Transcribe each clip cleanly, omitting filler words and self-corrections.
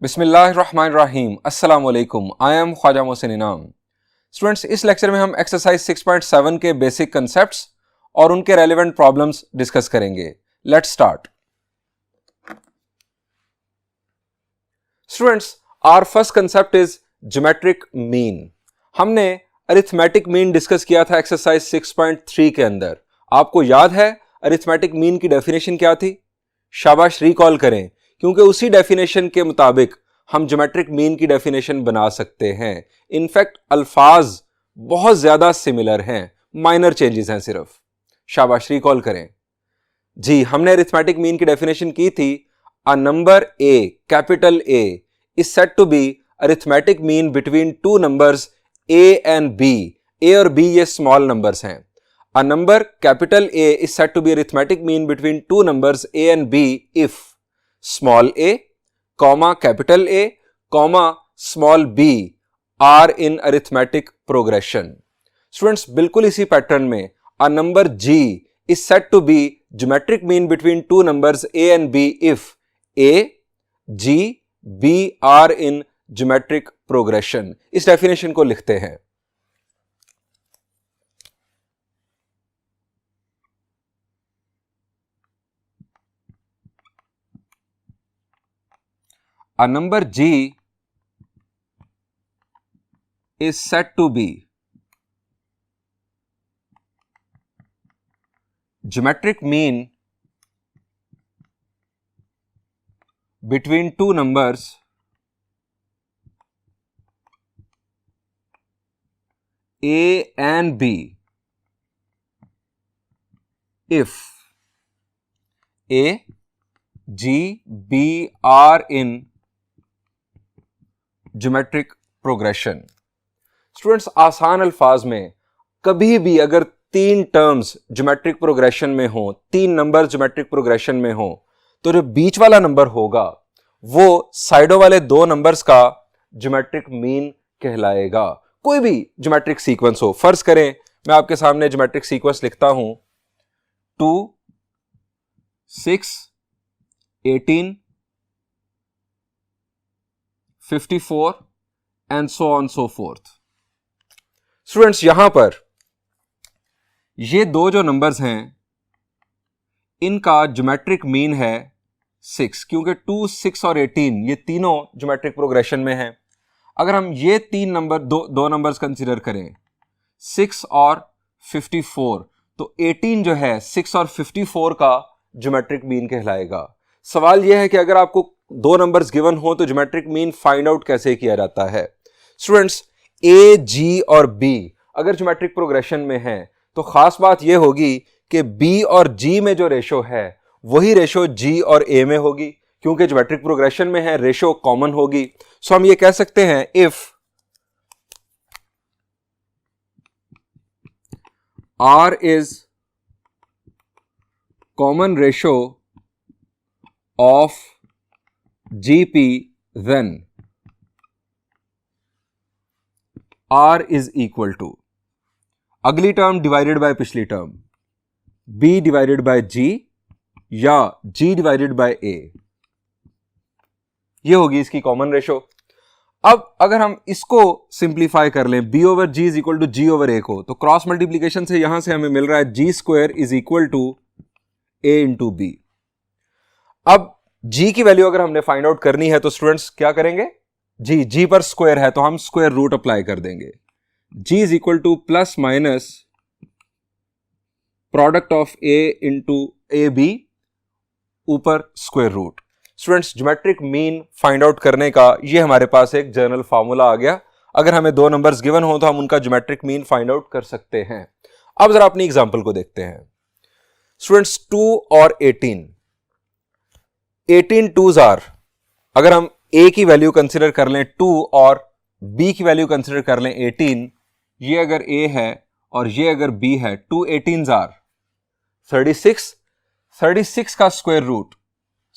बिस्मिल्लाहिर्रहमानिर्रहीम अस्सलाम वालेकुम। आई एम ख्वाजा मोहसिन इनाम। स्टूडेंट्स, इस लेक्चर में हम एक्सरसाइज 6.7 के बेसिक कंसेप्ट्स और उनके रेलेवेंट प्रॉब्लम्स डिस्कस करेंगे। Let's start. Students, our first concept is geometric mean. हमने अरिथमेटिक मीन डिस्कस किया था एक्सरसाइज 6.3 के अंदर। आपको याद है अरिथमेटिक मीन की डेफिनेशन क्या थी? शाबाश, रिकॉल करें, क्योंकि उसी डेफिनेशन के मुताबिक हम ज्योमेट्रिक मीन की डेफिनेशन बना सकते हैं। इनफैक्ट अल्फाज बहुत ज्यादा सिमिलर हैं, माइनर चेंजेस हैं सिर्फ। शाबाश, रिकॉल करें। जी, हमने अरिथमेटिक मीन की डेफिनेशन की थी, a number A, capital A, is said to be arithmetic mean between two numbers A and B. A और बी ये स्मॉल नंबर्स हैं। A number capital A is said to be arithmetic mean between two numbers A and B if small a, comma capital A, comma small b are in arithmetic progression. Students, बिल्कुल इसी pattern में a number G is said to be geometric mean between two numbers A and B if A, G, B are in geometric progression. इस definition को लिखते हैं। A number G is said to be geometric mean between two numbers A and B if A, G, B are in geometric progression. Students, आसान अल्फाज में कभी भी अगर तीन टर्म्स ज्योमेट्रिक प्रोग्रेशन में हो, तीन नंबर ज्योमेट्रिक प्रोग्रेशन में हो, तो जो बीच वाला नंबर होगा वो साइडों वाले दो नंबर्स का ज्योमेट्रिक मीन कहलाएगा। कोई भी ज्योमेट्रिक सीक्वेंस हो, फर्ज करें मैं आपके सामने ज्योमेट्रिक सीक्वेंस लिखता हूं 2, 6, 18, 54 and so on so fourth. Students, यहां पर ये दो जो नंबर्स हैं इनका ज्योमेट्रिक मीन है 6, क्योंकि 2, 6 और 18 ये तीनों ज्योमेट्रिक प्रोग्रेशन में हैं। अगर हम ये तीन नंबर दो नंबर्स कंसीडर करें 6 और 54, तो 18 जो है 6 और 54 का ज्योमेट्रिक मीन कहलाएगा। सवाल यह है कि अगर आपको दो नंबर्स गिवन हो तो ज्योमेट्रिक मीन फाइंड आउट कैसे किया जाता है? स्टूडेंट्स, ए, जी और बी अगर ज्योमेट्रिक प्रोग्रेशन में है तो खास बात यह होगी कि बी और जी में जो रेशो है वही रेशो जी और ए में होगी, क्योंकि ज्योमेट्रिक प्रोग्रेशन में है रेशो कॉमन होगी। सो हम ये कह सकते हैं if R is common ratio of GP, then R is equal to अगली टर्म डिवाइडेड बाय पिछली term, B divided bye G या G डिवाइडेड बाय A, ये होगी इसकी कॉमन रेशो। अब अगर हम इसको सिंप्लीफाई कर लें, B over G is equal to G over A को, तो क्रॉस मल्टीप्लीकेशन से यहां से हमें मिल रहा है G square is equal to A into B। अब G की वैल्यू अगर हमने फाइंड आउट करनी है तो स्टूडेंट्स क्या करेंगे? G पर स्क्वायर है तो हम स्क्वायर रूट अप्लाई कर देंगे। G is equal to plus minus product of A into A B ऊपर square root. Students, geometric mean find out करने का ये हमारे पास एक जनरल फार्मूला आ गया। अगर हमें दो नंबर्स गिवन हो तो हम उनका ज्योमेट्रिक मीन फाइंड आउट कर सकते हैं। अब जरा अपनी एग्जांपल को देखते हैं। स्टूडेंट्स, 2 और 18 टूज आर, अगर हम A की वैल्यू कंसिडर कर लें 2 और B की वैल्यू कंसिडर कर लें 18, ये अगर A है और ये अगर B है, 2 18s आर 36 का स्क्वायर रूट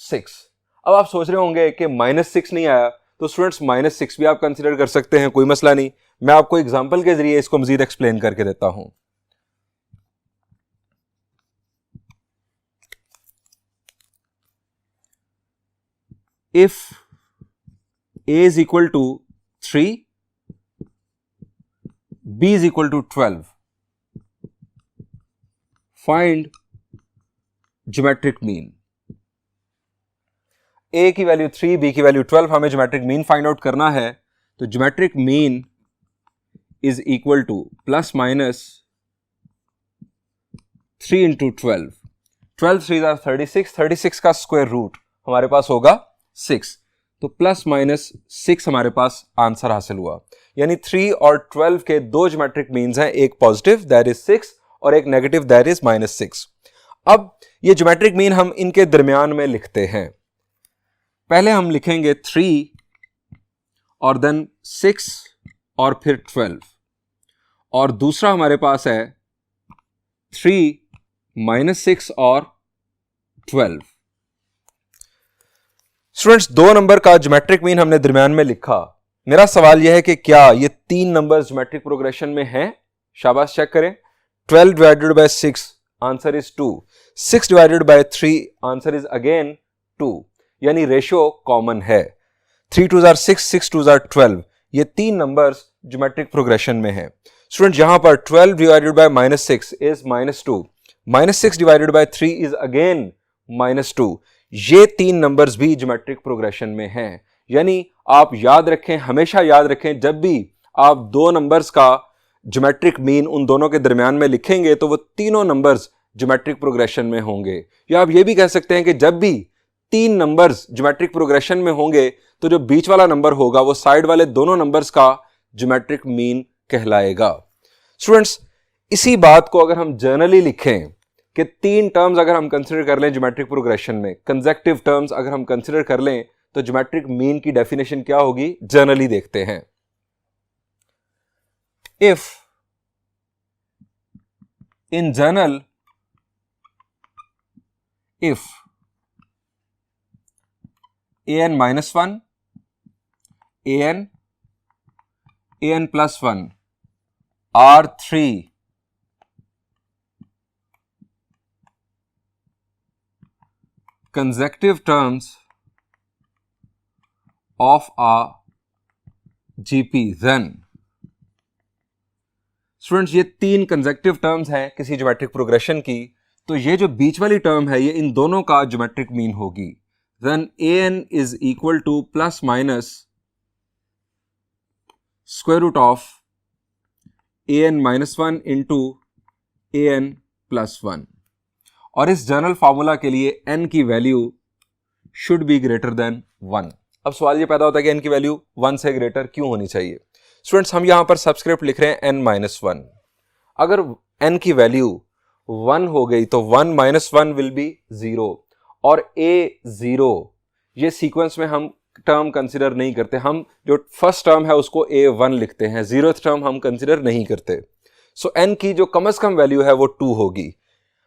6। अब आप सोच रहे होंगे कि -6 नहीं आया, तो स्टूडेंट्स -6 भी आप कंसिडर कर सकते हैं, कोई मसला नहीं। मैं आपको एग्जांपल के जरिए इसको मजीद एक्सप्लेन करके देता हूं। if a is equal to 3, b is equal to 12. Find geometric mean. a की वैल्यू 3, b की वैल्यू 12, हमें ज्योमेट्रिक मीन फाइंड आउट करना है। तो geometric mean is equal to plus minus 3 into 12। 12 3 are 36, 36 का स्क्वायर रूट हमारे पास होगा 6, तो प्लस माइनस 6 हमारे पास आंसर हासिल हुआ। यानी 3 और 12 के दो ज्योमेट्रिक मीन्स हैं, एक पॉजिटिव दैट इज 6 और एक नेगेटिव दैट इज -6। अब ये ज्योमेट्रिक मीन हम इनके दरमियान में लिखते हैं। पहले हम लिखेंगे 3 और देन 6 और फिर 12, और दूसरा हमारे पास है 3 -6 और 12। स्टूडेंट्स, दो नंबर का ज्योमेट्रिक मीन हमने दरमियान में लिखा। मेरा सवाल यह है कि क्या ये तीन नंबर ज्योमेट्रिक प्रोग्रेशन में हैं? शाबाश, चेक करें। 12 divided by 6 answer is 2, 6 divided by 3 answer is again 2, यानी रेशियो कॉमन है। 3 2 आर 6, 6 2 आर 12, ये तीन नंबर्स ज्योमेट्रिक प्रोग्रेशन में है। स्टूडेंट, यहां पर 12 divided by -6 is -2, -6 divided by 3 is again -2, ये तीन नंबर्स भी ज्योमेट्रिक प्रोग्रेशन में हैं। यानी आप याद रखें, हमेशा याद रखें, जब भी आप दो नंबर्स का ज्योमेट्रिक मीन उन दोनों के दरमियान में लिखेंगे तो वो तीनों नंबर्स ज्योमेट्रिक प्रोग्रेशन में होंगे। या आप ये भी कह सकते हैं कि जब भी तीन नंबर्स ज्योमेट्रिक प्रोग्रेशन में होंगे तो जो बीच वाला नंबर होगा वो साइड वाले दोनों नंबर्स का ज्योमेट्रिक मीन कहलाएगा। स्टूडेंट्स, इसी बात को अगर हम जनरली लिखें कि तीन टर्म्स अगर हम कंसीडर कर लें ज्योमेट्रिक प्रोग्रेशन में, कंसेक्टिव टर्म्स अगर हम कंसीडर कर लें तो ज्योमेट्रिक मीन की डेफिनेशन क्या होगी, जनरली देखते हैं। If in general, if an -1, an plus 1 are three consecutive terms of a GP, then students, ये तीन कंसेक्टिव टर्म्स हैं किसी ज्योमेट्रिक प्रोग्रेशन की, तो ये जो बीच वाली टर्म है ये इन दोनों का ज्योमेट्रिक मीन होगी। then an is equal to plus minus square root of an minus 1 into an plus 1, और इस जनरल फार्मूला के लिए n की value should be greater than 1। अब सवाल ये पैदा होता है कि n की वैल्यू 1 से ग्रेटर क्यों होनी चाहिए। स्टूडेंट्स, हम यहां पर सबस्क्रिप्ट लिख रहे हैं n-1। अगर n की वैल्यू 1 हो गई तो 1 - 1 विल बी 0, और a0 ये सीक्वेंस में हम टर्म कंसीडर नहीं करते। हम जो फर्स्ट टर्म है उसको a1 लिखते हैं, 0th टर्म हम कंसीडर नहीं करते। सो n की जो कम से कम वैल्यू है वो 2 होगी।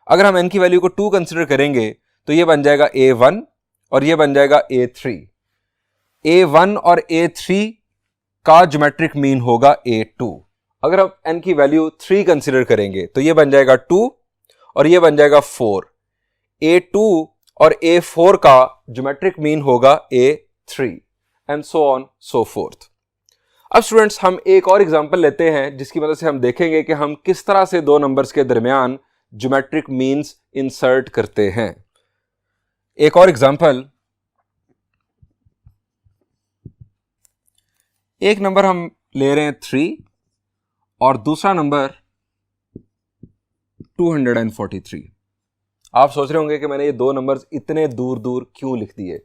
अगर हम n की वैल्यू को 2 कंसीडर करेंगे तो ये बन जाएगा a1 और ये बन जाएगा a3। a1 और a3 का ज्योमेट्रिक मीन होगा a2। अगर हम n की वैल्यू 3 कंसीडर करेंगे तो ये बन जाएगा 2 और ये बन जाएगा 4। a2 और a4 का ज्योमेट्रिक मीन होगा a3 and so on so fourth. अब स्टूडेंट्स, हम एक और एग्जांपल लेते हैं जिसकी मदद से हम देखेंगे कि हम किस तरह से दो नंबर्स के दरमियान ज्योमेट्रिक मीन्स इंसर्ट करते हैं। एक और एग्जांपल, एक नंबर हम ले रहे हैं 3 और दूसरा नंबर 243। आप सोच रहे होंगे कि मैंने ये दो नंबर्स इतने दूर दूर क्यों लिख दिए।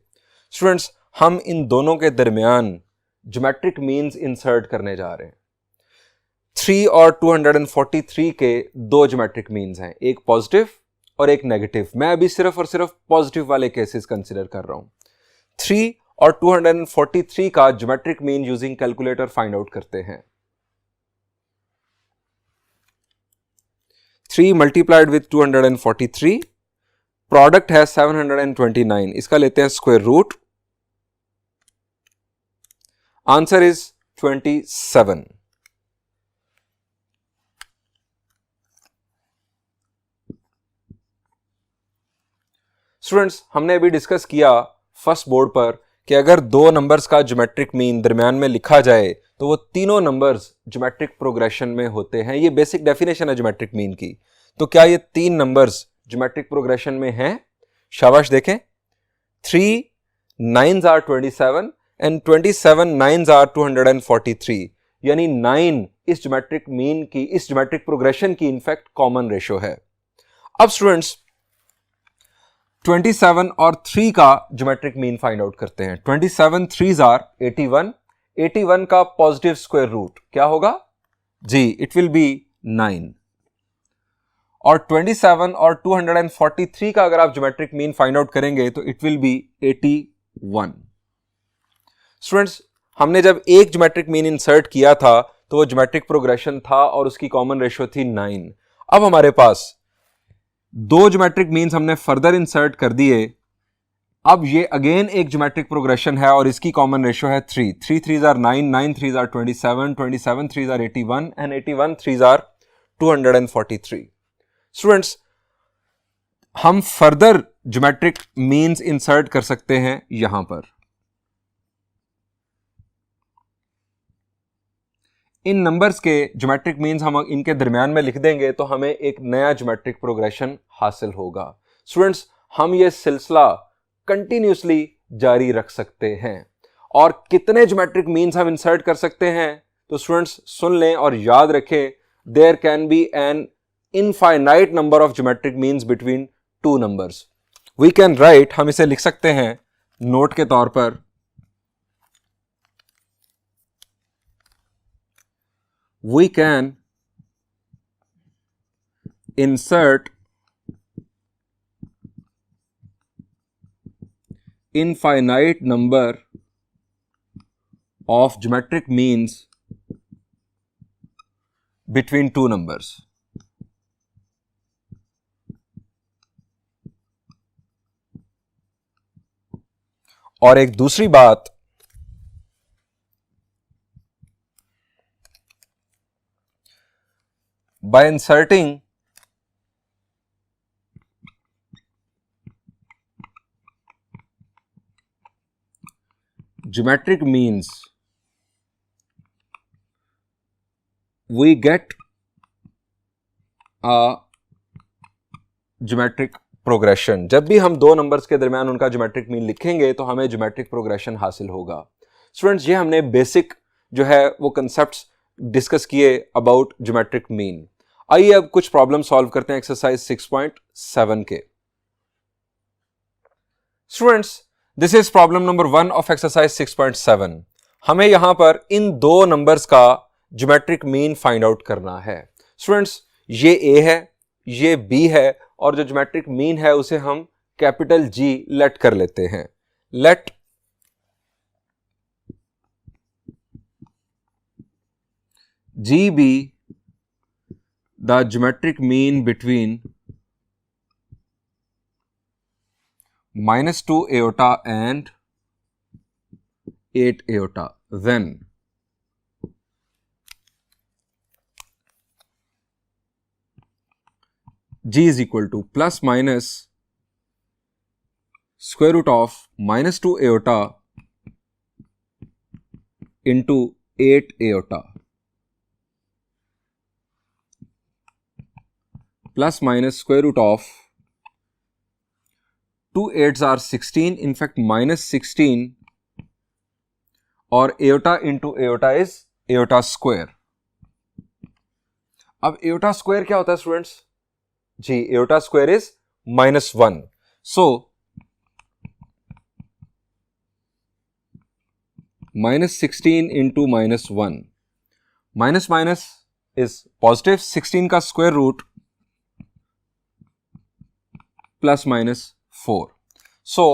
स्टूडेंट्स, हम इन दोनों के दरमियान ज्योमेट्रिक मीन्स इंसर्ट करने जा रहे हैं। 3 और 243 के दो ज्योमेट्रिक मीन्स हैं, एक पॉजिटिव और एक नेगेटिव। मैं अभी सिर्फ और सिर्फ पॉजिटिव वाले केसेस कंसीडर कर रहा हूं। 3 और 243 का geometric mean using calculator find out करते हैं। 3 मल्टीप्लाइड विथ 243, प्रोडक्ट है 729, इसका लेते हैं square root, answer is 27। Students, हमने अभी डिस्कस किया फर्स्ट बोर्ड पर कि अगर दो नंबर्स का ज्योमेट्रिक मीन दरमियान में लिखा जाए तो वो तीनों नंबर्स ज्योमेट्रिक प्रोग्रेशन में होते हैं। ये बेसिक डेफिनेशन है ज्योमेट्रिक मीन की। तो क्या ये तीन नंबर्स ज्योमेट्रिक प्रोग्रेशन में हैं? शाबाश देखें, 3 9s are 27 and 27 9s are 243, यानी 9 इस ज्योमेट्रिक मीन की, इस ज्योमेट्रिक प्रोग्रेशन की इनफैक्ट कॉमन रेशो है। अब स्टूडेंट्स 27 और 3 का ज्योमेट्रिक मीन फाइंड आउट करते हैं। 27 3s are 81, 81 का पॉजिटिव स्क्वायर रूट क्या होगा जी? It will be 9। और 27 और 243 का अगर आप ज्योमेट्रिक मीन फाइंड आउट करेंगे तो इट विल बी 81। स्टूडेंट्स हमने जब एक ज्योमेट्रिक मीन इंसर्ट किया था तो वो ज्योमेट्रिक प्रोग्रेशन था और उसकी कॉमन रेशियो थी 9। अब हमारे पास दो ज्योमेट्रिक मीन्स हमने फर्दर इंसर्ट कर दिए। अब ये अगेन एक ज्योमेट्रिक प्रोग्रेशन है और इसकी कॉमन रेशियो है 3। 3 3s are 9, 9 3s are 27, 27 3s are 81 and 81 3s are 243। Students हम फर्दर ज्योमेट्रिक मीन्स इंसर्ट कर सकते हैं यहां पर। इन नंबर्स के ज्योमेट्रिक मीन्स हम इनके दरमियान में लिख देंगे तो हमें एक नया ज्योमेट्रिक प्रोग्रेशन हासिल होगा। स्टूडेंट्स हम ये सिलसिला कंटिन्यूसली जारी रख सकते हैं। और कितने ज्योमेट्रिक मीन्स हम इंसर्ट कर सकते हैं? तो स्टूडेंट्स सुन लें और याद रखें, there can be an infinite number of geometric means between two numbers. We can write, हम इसे लिख सकते हैं नोट के तौर पर, we can insert infinite number of geometric means between two numbers. और एक दूसरी बात, by inserting geometric means we get a geometric progression। जब भी हम दो नंबर्स के दरमियान उनका ज्योमेट्रिक मीन लिखेंगे तो हमें ज्योमेट्रिक प्रोग्रेशन हासिल होगा। स्टूडेंट्स ये हमने बेसिक जो है वो कंसेप्ट्स डिस्कस किए अबाउट ज्योमेट्रिक मीन। आइए अब कुछ प्रॉब्लम सॉल्व करते हैं एक्सरसाइज 6.7 के। Students this is problem number 1 of exercise 6.7। हमें यहां पर इन दो नंबर्स का ज्योमेट्रिक मीन फाइंड आउट करना है। स्टूडेंट्स ये ए है, ये बी है और जो ज्योमेट्रिक मीन है उसे हम कैपिटल जी लेट कर लेते हैं। Let G be the geometric mean between -2 iota and 8 iota, then G is equal to plus minus square root of -2 iota into 8 iota plus minus square root of 2 8s are 16, in fact minus 16, और aorta into aorta is aorta square। अब aorta square क्या होता है students जी? aorta square is -1। so -16 into -1, minus minus is positive, 16 का square root plus -4। सो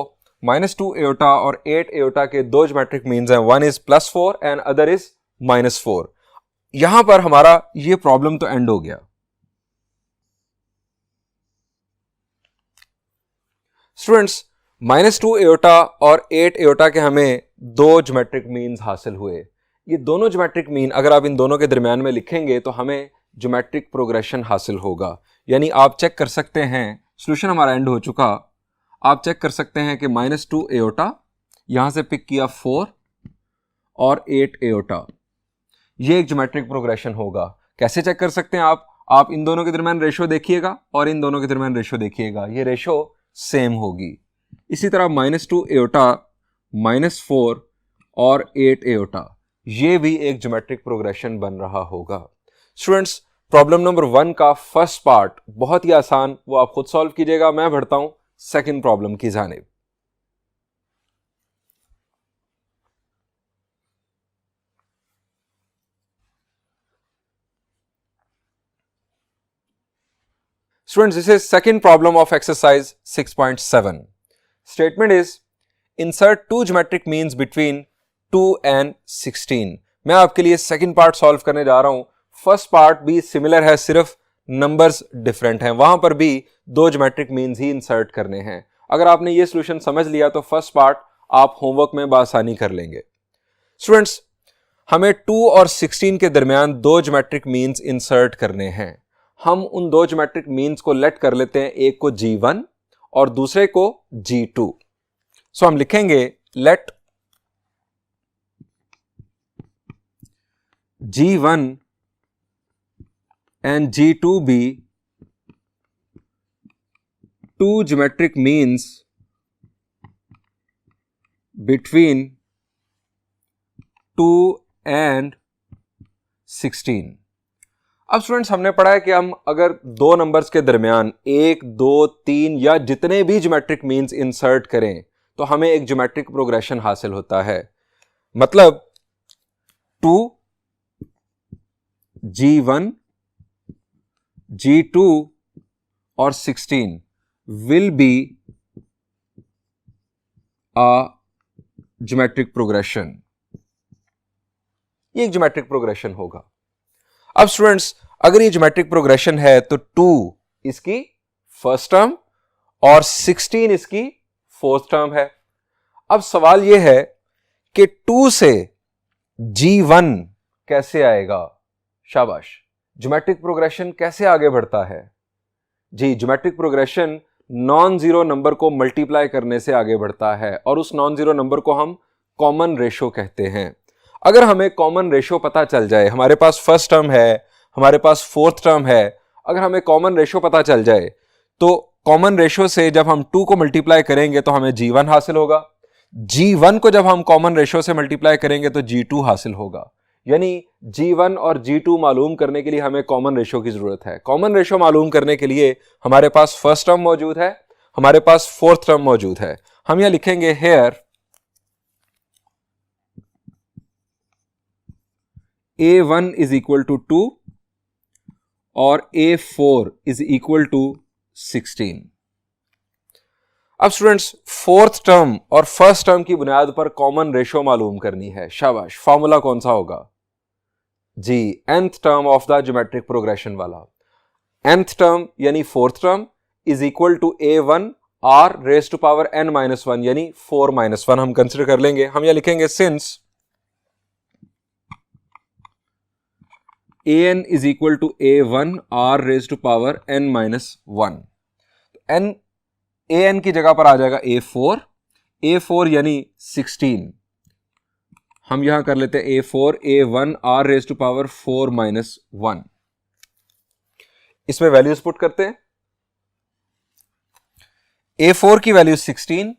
-2 aorta और 8 aorta के दो ज्योमेट्रिक मीन्स हैं, one is +4 and other is -4। यहां पर हमारा ये प्रॉब्लम तो एंड हो गया। स्टूडेंट्स -2 एओटा और 8 एओटा के हमें दो ज्योमेट्रिक मीन्स हासिल हुए। ये दोनों ज्योमेट्रिक मीन अगर आप इन दोनों के दरमियान में लिखेंगे तो हमें ज्योमेट्रिक प्रोग्रेशन हासिल होगा। यानी आप चेक कर सकते हैं, सॉल्यूशन हमारा एंड हो चुका, आप चेक कर सकते हैं कि -2 एओटा यहां से पिक किया 4 और 8 एओटा। ये एक ज्योमेट्रिक प्रोग्रेशन होगा। कैसे चेक कर सकते हैं आप इन दोनों के दरमियान रेशो देखिएगा और इन दोनों के दरमियान रेशो देखिएगा, ये रेशो सेम होगी। इसी तरह -2 एओटा, -4 और 8 एओटा, ये भी एक ज्योमेट्रिक प्रोग्रेशन बन रहा होगा। स्टूडेंट्स, प्रॉब्लम नंबर 1 का फर्स्ट पार्ट बहुत ही आसान, वो आप खुद सॉल्व कीजिएगा। मैं बढ़ता हूं सेकंड प्रॉब्लम की जानिब। Students, this is second problem of exercise 6.7. Statement is, insert two geometric means between 2 and 16. मैं आपके लिए सेकंड पार्ट सॉल्व करने जा रहा हूं। फर्स्ट पार्ट भी सिमिलर है, सिर्फ नंबर्स डिफरेंट हैं। वहां पर भी दो ज्योमेट्रिक मीन्स ही इंसर्ट करने हैं। अगर आपने ये सोल्यूशन समझ लिया तो फर्स्ट पार्ट आप होमवर्क में बआसानी कर लेंगे। स्टूडेंट्स, हमें 2 और 16 के दरमियान दो ज्योमेट्रिक मीन्स इंसर्ट करने हैं। हम उन दो ज्योमेट्रिक मीन्स को लेट कर लेते हैं, एक को G1 और दूसरे को G2। सो हम लिखेंगे late G1 and G2 be two geometric means between 2 and 16। अब स्टूडेंट्स, हमने पढ़ा है कि हम अगर दो नंबर्स के दरमियान 1, 2, 3 या जितने भी ज्योमेट्रिक मीन्स इंसर्ट करें तो हमें एक ज्योमेट्रिक प्रोग्रेशन हासिल होता है। मतलब 2 G1 G2 और 16 will be a geometric progression। ये एक ज्योमेट्रिक प्रोग्रेशन होगा। अब स्टूडेंट्स, अगर ये ज्योमेट्रिक प्रोग्रेशन है तो 2 इसकी फर्स्ट टर्म और 16 इसकी फोर्थ टर्म है। अब सवाल यह है कि 2 से G1 कैसे आएगा। शाबाश, ज्योमेट्रिक प्रोग्रेशन कैसे आगे बढ़ता है? जी, geometric progression non zero number को मल्टीप्लाई करने से आगे बढ़ता है और उस नॉन जीरो नंबर को हम कॉमन रेशो कहते हैं। अगर हमें कॉमन रेशो पता चल जाए, हमारे पास फर्स्ट टर्म है, हमारे पास फोर्थ टर्म है, अगर हमें कॉमन रेशो पता चल जाए तो कॉमन रेशो से जब हम 2 को मल्टीप्लाई करेंगे तो हमें G1 हासिल होगा। G1 को जब हम कॉमन रेशो से मल्टीप्लाई करेंगे तो G2 हासिल होगा। यानी G1 और G2 मालूम करने के लिए हमें कॉमन रेशो की जरूरत है। कॉमन रेशो मालूम करने के लिए हमारे पास फर्स्ट टर्म मौजूद है, हमारे पास फोर्थ टर्म मौजूद है। हम यहां लिखेंगे here A1 is equal to 2 और A4 is equal to 16। अब स्टूडेंट्स, फोर्थ टर्म और फर्स्ट टर्म की बुनियाद पर कॉमन रेशो मालूम करनी है। शाबाश, फॉर्मूला कौन सा होगा? जी, nth term of the geometric progression वाला। nth टर्म यानी fourth term is equal to A1 R raise to power n-1 यानी 4-1 हम कंसिडर कर लेंगे। हम यह लिखेंगे since an is equal to A1 R raised to power n-1। an की जगह पर आ जाएगा A4 यानी 16। हम यहां कर लेते हैं A4 A1 R raised to power 4-1। इसमें वैल्यूज पुट करते हैं। A4 की वैल्यू 16,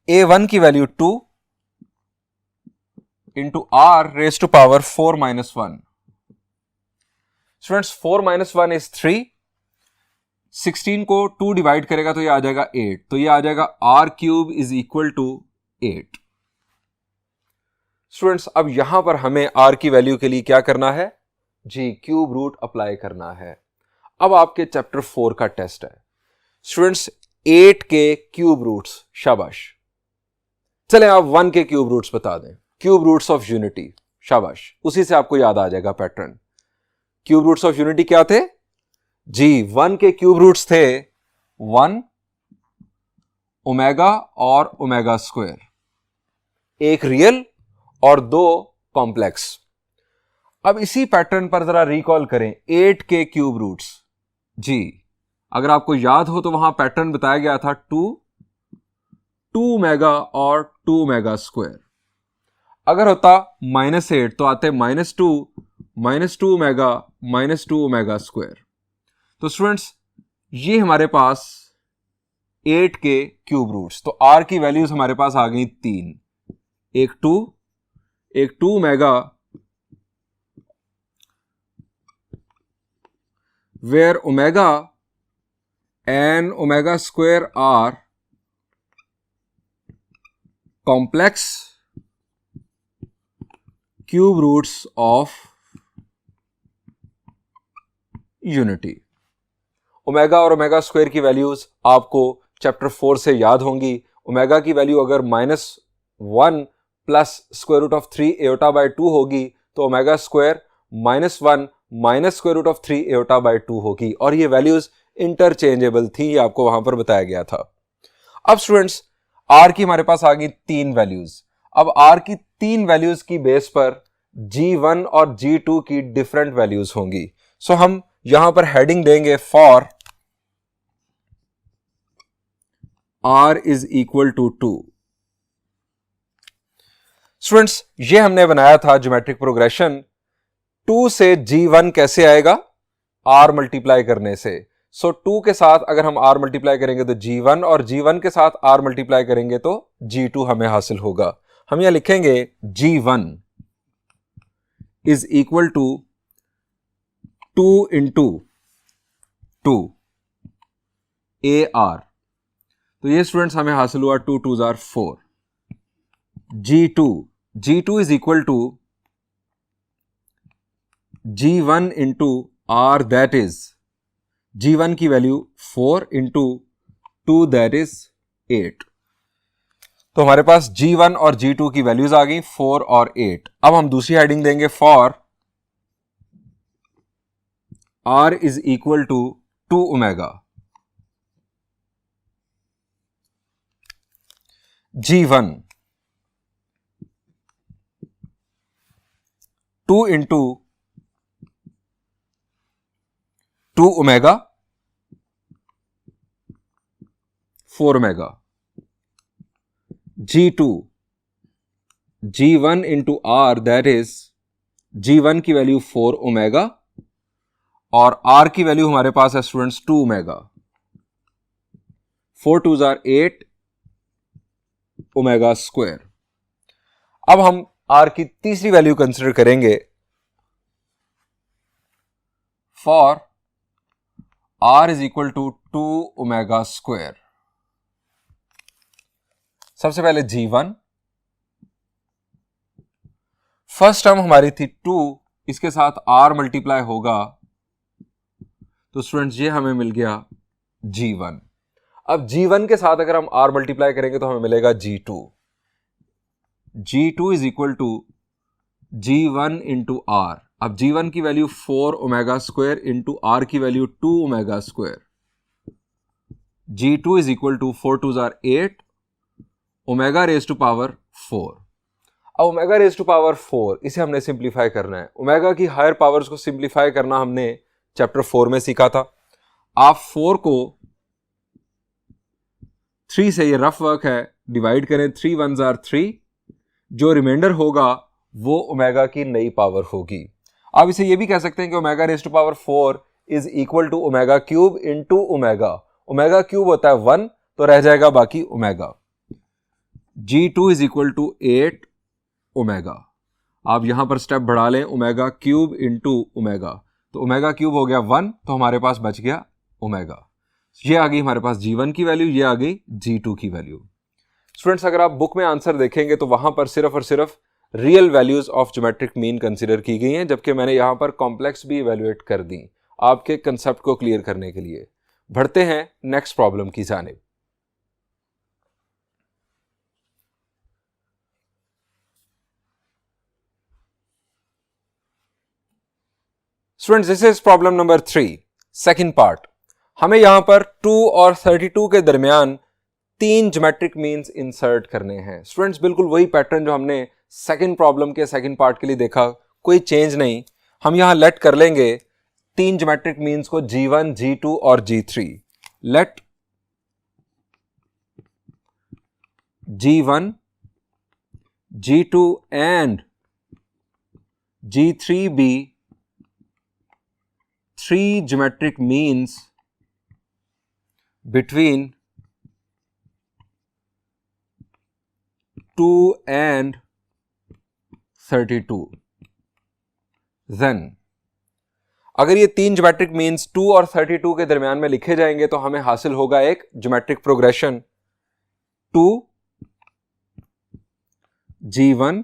A1 की value 2 into R raise to power 4-1। Students, 4-1 is 3। 16 को 2 डिवाइड करेगा तो ये आ जाएगा 8, तो ये आ जाएगा R³ is equal to 8। Students, अब यहां पर हमें R की वैल्यू के लिए क्या करना है? जी, क्यूब रूट अप्लाई करना है। अब आपके चैप्टर 4 का टेस्ट है स्टूडेंट्स, 8 के क्यूब रूट्स। शाबाश, चलें आप 1 के क्यूब रूट्स बता दें। क्यूब रूट्स ऑफ यूनिटी, शाबाश, उसी से आपको याद आ जाएगा pattern. Cube roots of unity क्या थे? जी, 1 के क्यूब रूट्स थे 1 ओमेगा और ओमेगा स्क्वायर, एक रियल और 2 कॉम्प्लेक्स। अब इसी पैटर्न पर जरा रिकॉल करें 8 के क्यूब रूट्स। जी, अगर आपको याद हो तो वहां पैटर्न बताया गया था 2 2 ओमेगा और 2 ओमेगा स्क्वायर। अगर होता -8 तो आते -2 ओमेगा स्क्वायर। तो स्टूडेंट्स ये हमारे पास 8 के क्यूब रूट्स, तो आर की वैल्यूज हमारे पास आ गई 3, एक 2 omega, where omega and omega square are complex cube roots of unity. Omega और ओमेगा स्क्वायर की वैल्यूज आपको चैप्टर 4 से याद होंगी। ओमेगा की वैल्यू अगर -1 plus square root of 3 iota by 2 होगी तो omega square -1 minus square root of 3 iota by 2 होगी, और ये वैल्यूज इंटरचेंजेबल थी, ये आपको वहां पर बताया गया था। अब स्टूडेंट्स आर की हमारे पास आ गई 3 वैल्यूज। अब आर की 3 वैल्यूज की बेस पर G1 और G2 की डिफरेंट वैल्यूज होंगी। सो हम यहां पर हेडिंग देंगे for R is equal to 2। Students ये हमने बनाया था ज्योमेट्रिक प्रोग्रेशन। 2 से G1 कैसे आएगा? R मल्टीप्लाई करने से। सो 2 के साथ अगर हम R मल्टीप्लाई करेंगे तो G1, और G1 के साथ R मल्टीप्लाई करेंगे तो G2 हमें हासिल होगा। हम यहां लिखेंगे G1 is equal to 2 into 2 AR। तो ये स्टूडेंट्स हमें हासिल हुआ 2 2 जार 4। G2 is equal to G1 into R, that is G1 की वैल्यू 4 इंटू 2 दैट इज 8। तो हमारे पास G1 और G2 की वैल्यूज आ गई 4 और 8। अब हम दूसरी हेडिंग देंगे for R is equal to 2 omega. G1 2 into 2 omega 4 omega. G2 G1 into R, that is G1 की वैल्यू 4 ओमेगा और R की वैल्यू हमारे पास है स्टूडेंट्स 2 ओमेगा। 4 2 जार 8 ओमेगा स्क्वायर। अब हम R की तीसरी वैल्यू कंसिडर करेंगे for R is equal to 2 omega square. सबसे पहले G1, फर्स्ट टर्म हमारी थी 2, इसके साथ R मल्टीप्लाई होगा तो स्टूडेंट्स ये हमें मिल गया G1। अब G1 के साथ अगर हम R मल्टीप्लाई करेंगे तो हमें मिलेगा G2 is equal to G1 into R। अब G1 की value 4 omega square into R की value 2 omega square. G2 is equal to 4 2 जार 8 ओमेगा रेज टू पावर 4। अब ओमेगा रेज टू पावर 4 इसे हमने सिंप्लीफाई करना है। ओमेगा की हायर पावर्स को सिंप्लीफाई करना हमने चैप्टर 4 में सीखा था। आप 4 को 3 से, ये रफ वर्क है, डिवाइड करें, 3 1 जार 3, जो रिमाइंडर होगा वो ओमेगा की नई पावर होगी। आप इसे ये भी कह सकते हैं कि omega raise to power 4 is equal to omega cube into omega. Omega cube होता है 1, तो रह जाएगा बाकी omega. G2 is equal to 8 omega. आप यहां पर स्टेप बढ़ा लें, ओमेगा क्यूब इंटू ओमेगा, तो ओमेगा क्यूब हो गया 1, तो हमारे पास बच गया ओमेगा। ये आ गई हमारे पास G1 की वैल्यू, ये आ गई G2 की वैल्यू। स्टूडेंट्स अगर आप बुक में आंसर देखेंगे तो वहां पर सिर्फ और सिर्फ real values of geometric mean consider की गई हैं, जबकि मैंने यहां पर कॉम्प्लेक्स भी इवेल्युएट कर दी आपके कंसेप्ट को क्लियर करने के लिए। बढ़ते हैं नेक्स्ट प्रॉब्लम की जानिब। Students this is problem number 3, second part. हमें यहां पर 2 और 32 के दरमियान 3 ज्योमेट्रिक मीन्स इंसर्ट करने हैं। स्टूडेंट्स बिल्कुल वही पैटर्न जो हमने सेकंड प्रॉब्लम के सेकंड पार्ट के लिए देखा, कोई चेंज नहीं। हम यहां लेट कर लेंगे 3 ज्योमेट्रिक मीन्स को G1, G2 और G3। Let G1, G2 and G3 be three geometric means between 2 and 32, then अगर ये तीन ज्योमेट्रिक मीन्स 2 और 32 के दरमियान में लिखे जाएंगे तो हमें हासिल होगा एक geometric progression 2 G1,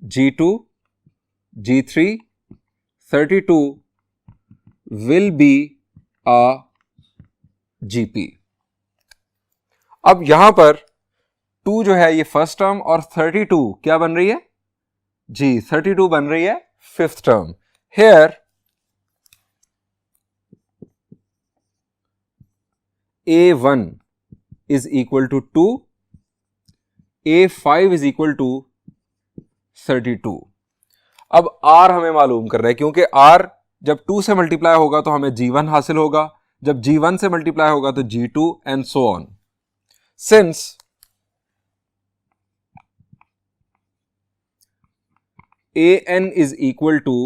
G2, G3, 32 will be a GP. अब यहां पर 2 जो है ये फर्स्ट टर्म और 32 क्या बन रही है जी 32 बन रही है fifth term. Here A1 is equal to 2, A5 is equal to 32. अब R हमें मालूम कर रहा है क्योंकि R जब 2 से मल्टीप्लाई होगा तो हमें G1 हासिल होगा, जब G1 से मल्टीप्लाई होगा तो G2 and so on. Since AN is equal to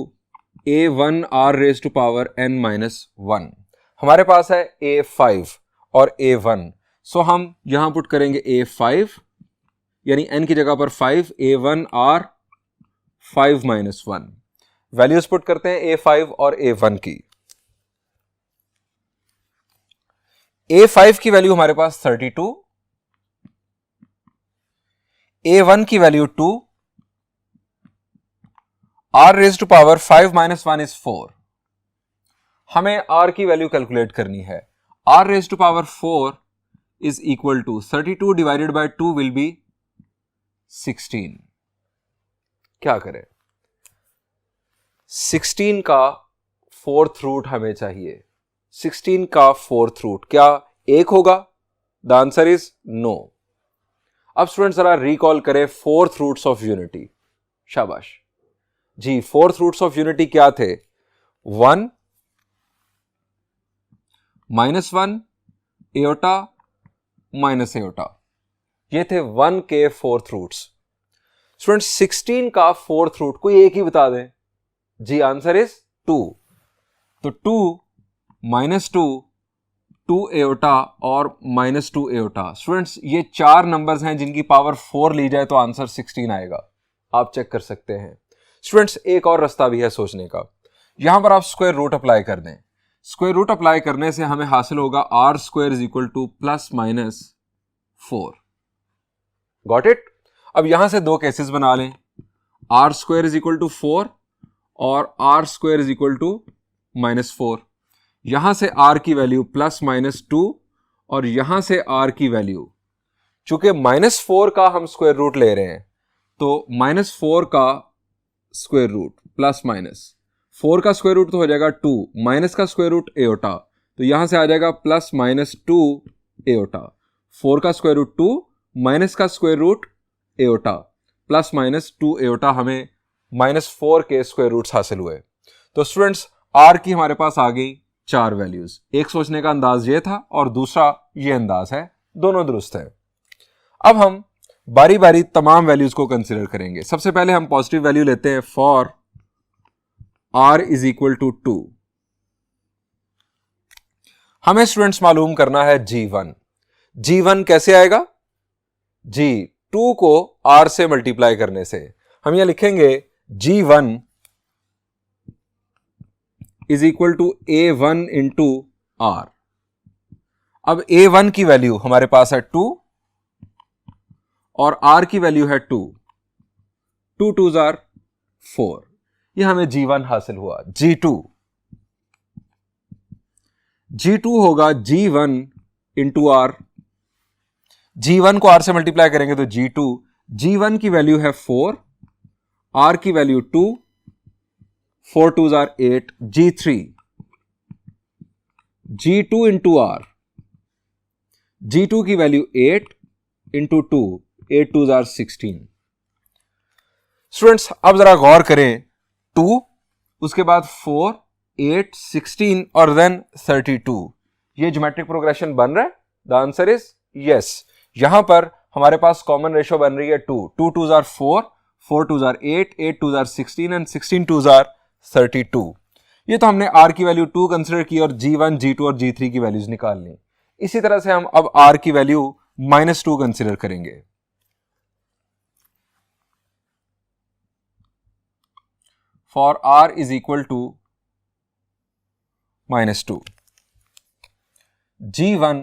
A1 R raised to power n minus 1, हमारे पास है A5 और A1. सो हम यहां पुट करेंगे A5 यानी n की जगह पर 5, A1 R 5 minus 1. Values put करते हैं A5 और A1 की. A5 की वैल्यू हमारे पास 32, A1 की value 2, R raised to power 5 minus 1 is 4. हमें R की वैल्यू कैलकुलेट करनी है. R raised to power 4 is equal to 32 divided by 2 will be 16. क्या करें? 16 का फोर्थ रूट हमें चाहिए. 16 का फोर्थ रूट क्या 1 होगा? The answer is no. अब स्टूडेंट जरा रिकॉल करें फोर्थ रूट्स ऑफ यूनिटी. शाबाश जी. फोर्थ रूट्स ऑफ यूनिटी क्या थे? 1 -1 एओटा माइनस एओटा, ये थे 1 के फोर्थ रूट्स. स्टूडेंट 16 का फोर्थ रूट कोई एक ही बता दें. जी आंसर इज 2. तो 2 -2 2 एओटा और -2 एओटा. स्टूडेंट्स ये 4 नंबर्स हैं जिनकी पावर 4 ली जाए तो आंसर 16 आएगा. आप चेक कर सकते हैं. स्टूडेंट्स एक और रास्ता भी है सोचने का. यहां पर आप स्क्वायर रूट अप्लाई कर दें. स्क्वायर रूट अप्लाई करने से हमें हासिल होगा R square is equal to +-4. Got it. अब यहां से दो केसेस बना लें. R square is equal to 4 और R square is equal to -4. यहां से आर की वैल्यू +-2 और यहां से आर की वैल्यू, चूंकि -4 का हम स्क्वायर रूट ले रहे हैं तो -4 का स्क्वायर रूट +-4 का स्क्वायर रूट तो हो जाएगा 2, माइनस का स्क्वायर रूट एओटा, तो यहां से आ जाएगा +-2 एओटा. 4 का स्क्वायर रूट 2, माइनस का स्क्वायर रूट एओटा, +-2 एओटा. हमें -4 के स्क्वायर रूट्स हासिल हुए. तो स्टूडेंट्स आर की हमारे पास आ गई 4 वैल्यूज. एक सोचने का अंदाज ये था और दूसरा ये अंदाज है. दोनों दुरुस्त है. अब हम बारी बारी तमाम वैल्यूज को कंसिडर करेंगे. सबसे पहले हम पॉजिटिव वैल्यू लेते हैं for R is equal to 2. हमें स्टूडेंट्स मालूम करना है G1. G1 कैसे आएगा? जी 2 को R से मल्टीप्लाई करने से. हम यहां लिखेंगे G1 is equal to A1 into R. अब A1 की वैल्यू हमारे पास है 2 और R की वैल्यू है 2. 2 2s are 4. ये हमें G1 हासिल हुआ. G2 होगा G1 इंटू R. G1 को R से मल्टीप्लाई करेंगे तो G2. G1 की वैल्यू है 4, R की value 2, 4 2s are 8. G2 into R. G2 की value 8 into 2, 8 2s are 16. Students अब जरा गौर करें. 2 उसके बाद 4 8 16 और देन 32. ये ज्योमेट्रिक प्रोग्रेशन बन रहा है. The answer is yes. यहां पर हमारे पास कॉमन रेशो बन रही है 2, 2 2s are 4, 4 2s are 8, 8 2s are 16 and 16 2s are 32। ये तो हमने r की वैल्यू 2 कंसिडर की और g1, g2 और g3 की वैल्यूज निकाल ली। इसी तरह से हम अब r की वैल्यू -2 कंसिडर करेंगे। For r is equal to -2, g1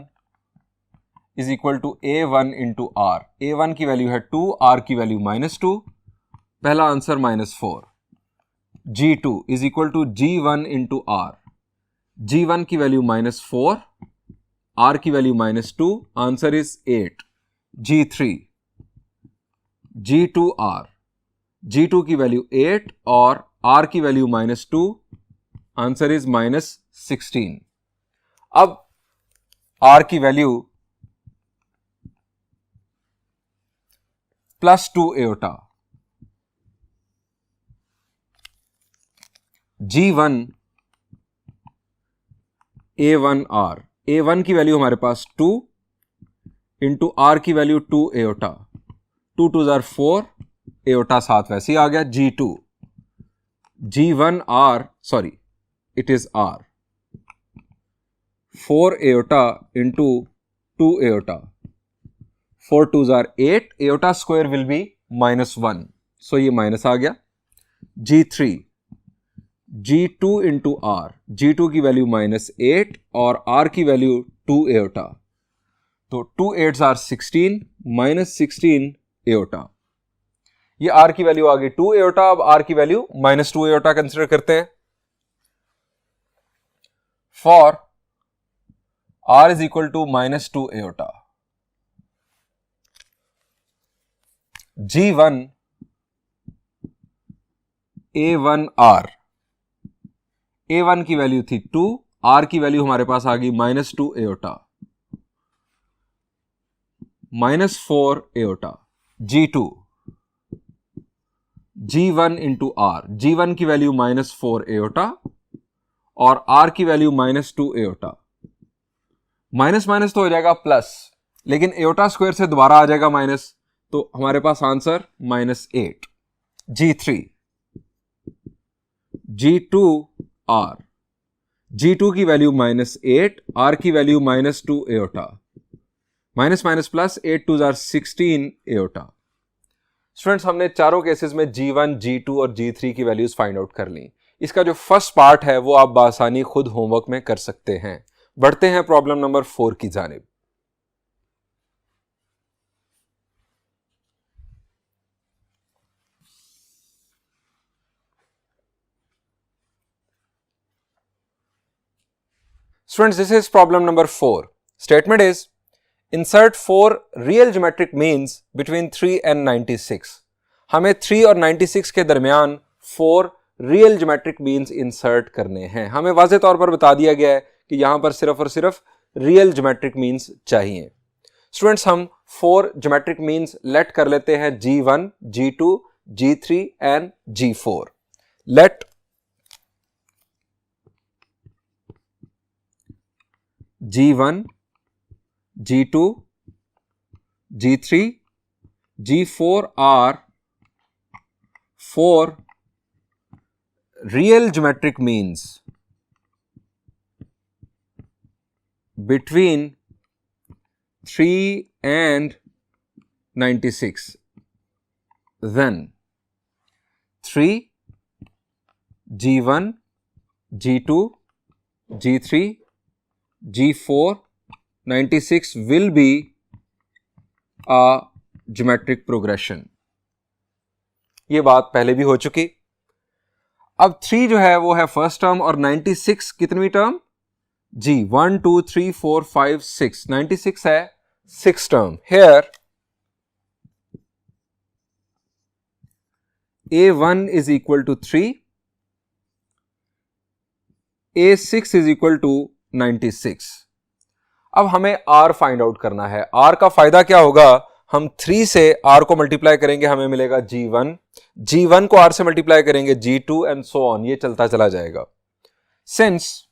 is equal to a1 into r। a1 की वैल्यू है 2, r की वैल्यू -2, पहला answer -4। g2 is equal to g1 into r। g1 की वैल्यू -4, r की value -2, answer is 8। g3 g2r, g2 की value 8 और r की value -2, answer is -16। अब r की value +2 iota, g1 a1r। a1 की वैल्यू हमारे पास 2 इंटू r की value 2 aorta, 2 2s are 4, aorta 7 वैसे ही आ गया। g2 g1r, sorry it is r, 4 aorta into 2 aorta, 4 2s are 8, aorta square will be -1, सो ये minus आ गया। g3 g2 into r, g2 की value -8 और r की value 2 aorta, तो 2 8s are 16, -16 aorta. ये r की वैल्यू आ गई 2 एओटा। अब r की वैल्यू -2 एओटा कंसिडर करते हैं। For r is equal to -2 iota, g1 a1r। a1 की वैल्यू थी 2, r की वैल्यू हमारे पास आ गई -2 aorta, -4 aorta. g2 g1 into r, g1 की वैल्यू -4 एओटा और r की वैल्यू -2 एओटा। माइनस माइनस तो हो जाएगा प्लस, लेकिन एओटा स्क्वायर से दोबारा आ जाएगा माइनस, तो हमारे पास आंसर -8। g3 g2r, g2 की वैल्यू -8, r की value -2 aorta, minus minus plus, 8 2s are 16 aorta. Students, हमने चारों केसेस में g1, g2 और g3 की वैल्यूज फाइंड आउट कर ली। इसका जो फर्स्ट पार्ट है वो आप बासानी खुद होमवर्क में कर सकते हैं। बढ़ते हैं प्रॉब्लम नंबर 4 की जानिब। Students, this is problem number 4. Statement is, insert 4 real geometric means between 3 and 96. हमें 3 और 96 के दरमियान 4 रियल ज्योमेट्रिक मीन्स इंसर्ट करने हैं। हमें वाज़े तौर पर बता दिया गया है कि यहां पर सिर्फ और सिर्फ रियल ज्योमेट्रिक मीन्स चाहिए। स्टूडेंट्स, हम 4 ज्योमेट्रिक मीन्स लेट कर लेते हैं g1, g2, g3 and g4। Let g1, g2, g3, g4 are 4 real geometric means between 3 and 96. Then 3, g1, g2, g3, g4, 96 will be a geometric progression. ये बात पहले भी हो चुकी। अब 3 जो है वो है फर्स्ट टर्म और 96 कितनी टर्म? जी 1 2 3 4 5 6, 96 है 6 term. Here A1 is equal to 3, A6 is equal to 96। अब हमें R फाइंड आउट करना है। R का फायदा क्या होगा? हम 3 से R को मल्टीप्लाई करेंगे, हमें मिलेगा G1, G1 को R से मल्टीप्लाई करेंगे G2 एंड सो ऑन, ये चलता चला जाएगा। Since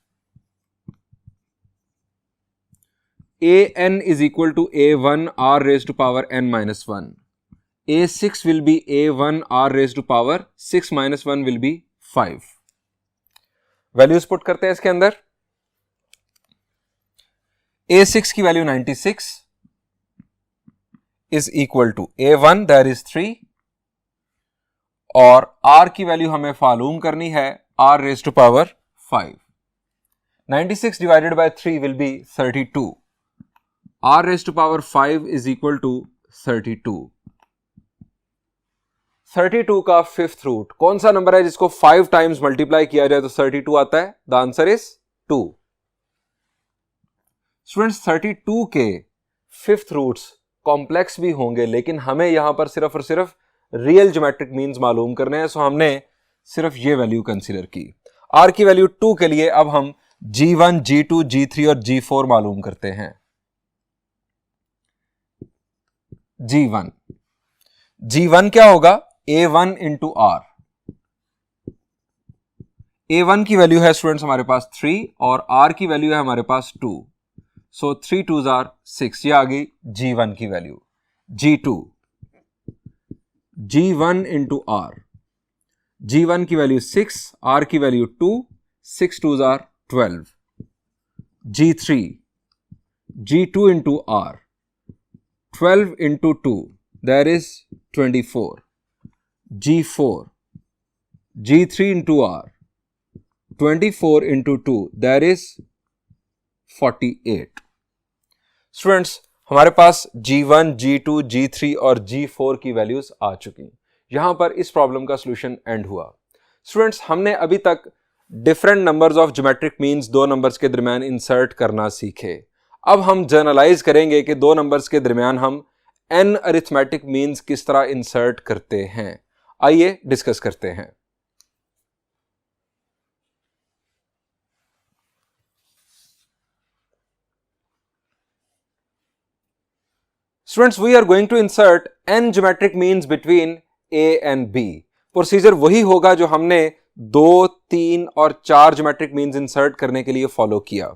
an is equal to a1 r raised to power n minus 1. a6 will be a1 r raised to power 6 minus 1 will be 5. Values put करते हैं इसके अंदर. a6 की value 96 is equal to a1 that is 3 और r की value हमें मालूम करनी है r raised to power 5. 96 divided by 3 will be 32. r raised to power 5 is equal to 32. 32 का फिफ्थ रूट कौन सा नंबर है जिसको 5 टाइम्स मल्टीप्लाई किया जाए तो 32 आता है? The answer is 2. स्टूडेंट्स 32 के फिफ्थ रूट्स कॉम्प्लेक्स भी होंगे, लेकिन हमें यहां पर सिर्फ और सिर्फ रियल ज्योमेट्रिक मीन्स मालूम करने हैं, सो हमने सिर्फ ये वैल्यू कंसीडर की. r की वैल्यू 2 के लिए अब हम g1, g2, g3 और g4 मालूम करते हैं. g1 क्या होगा? a1 into r. a1 की वैल्यू है स्टूडेंट्स हमारे पास 3 और r की वैल्यू है हमारे पास 2. सो 3 2s are 6. ये आ गई g1 की value. g1 into r. g1 की वैल्यू 6, r की value 2, 6 2s are 12. g2 into r. 12 into 2 that is 24. g3 into r. 24 into 2 that is 48. Students हमारे पास g1, g2, g3 और g4 की वैल्यूज आ चुकी. यहां पर इस प्रॉब्लम का सॉल्यूशन एंड हुआ. स्टूडेंट्स हमने अभी तक different numbers of geometric means दो नंबर्स के दरमियान इंसर्ट करना सीखे. अब हम जनरलाइज करेंगे कि दो नंबर्स के दरमियान हम n अरिथमेटिक मीन्स किस तरह इंसर्ट करते हैं. आइए डिस्कस करते हैं. Students we are going to insert n geometric means between a and b. Procedure वही होगा जो हमने 2, 3 और 4 ज्योमेट्रिक मीन्स इंसर्ट करने के लिए फॉलो किया.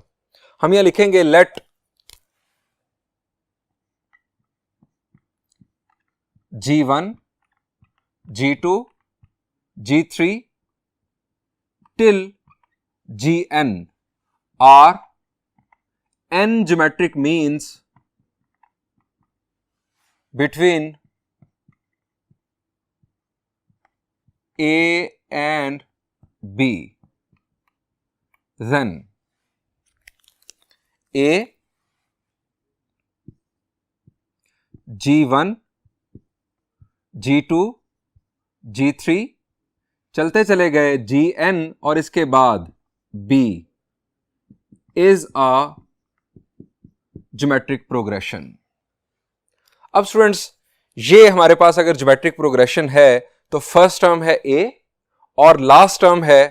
हम यहां लिखेंगे late g1, g2, g3 till gn are n geometric means between a and b. Then a, g1, g2, g3 चलते चले गए gn और इसके बाद b is a geometric progression. अब स्टूडेंट्स ये हमारे पास अगर ज्योमेट्रिक प्रोग्रेशन है तो फर्स्ट टर्म है a और लास्ट टर्म है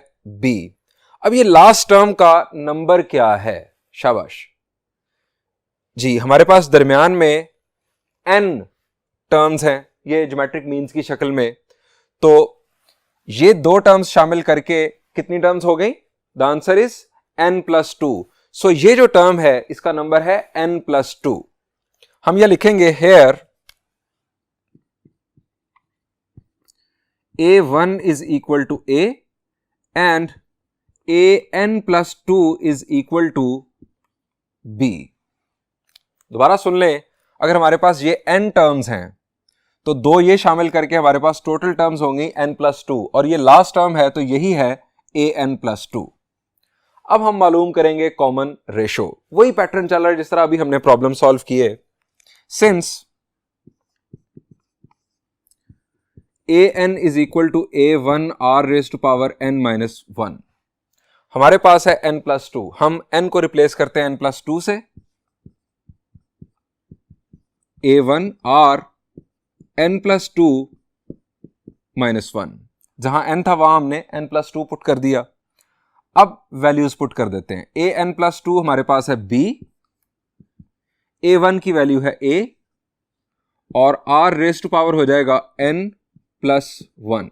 b. अब ये लास्ट टर्म का नंबर क्या है? शाबाश जी, हमारे पास दरमियान में n टर्म्स हैं ये ज्योमेट्रिक मीन्स की शक्ल में. तो ये दो टर्म्स शामिल करके कितनी टर्म्स हो गई? The answer is n+2. सो ये जो टर्म है इसका नंबर है n+2. हम यह लिखेंगे here a1 is equal to a and an+2 is equal to b. दोबारा सुन लें, अगर हमारे पास ये n टर्म्स हैं तो दो ये शामिल करके हमारे पास टोटल टर्म्स होंगी n+2 और ये लास्ट टर्म है तो यही है an+2. अब हम मालूम करेंगे कॉमन रेशो. वही पैटर्न चल रहा है जिस तरह अभी हमने प्रॉब्लम सॉल्व किए. Since an is equal to a1 r raise to power n-1, हमारे पास है n+2. हम n को रिप्लेस करते हैं n+2 से. a1 r n+2 -1, जहां n था वहां हमने n+2 पुट कर दिया. अब वैल्यूज पुट कर देते हैं. an+2 हमारे पास है b, a1 की वैल्यू है a और r रेज टू पावर हो जाएगा n+1.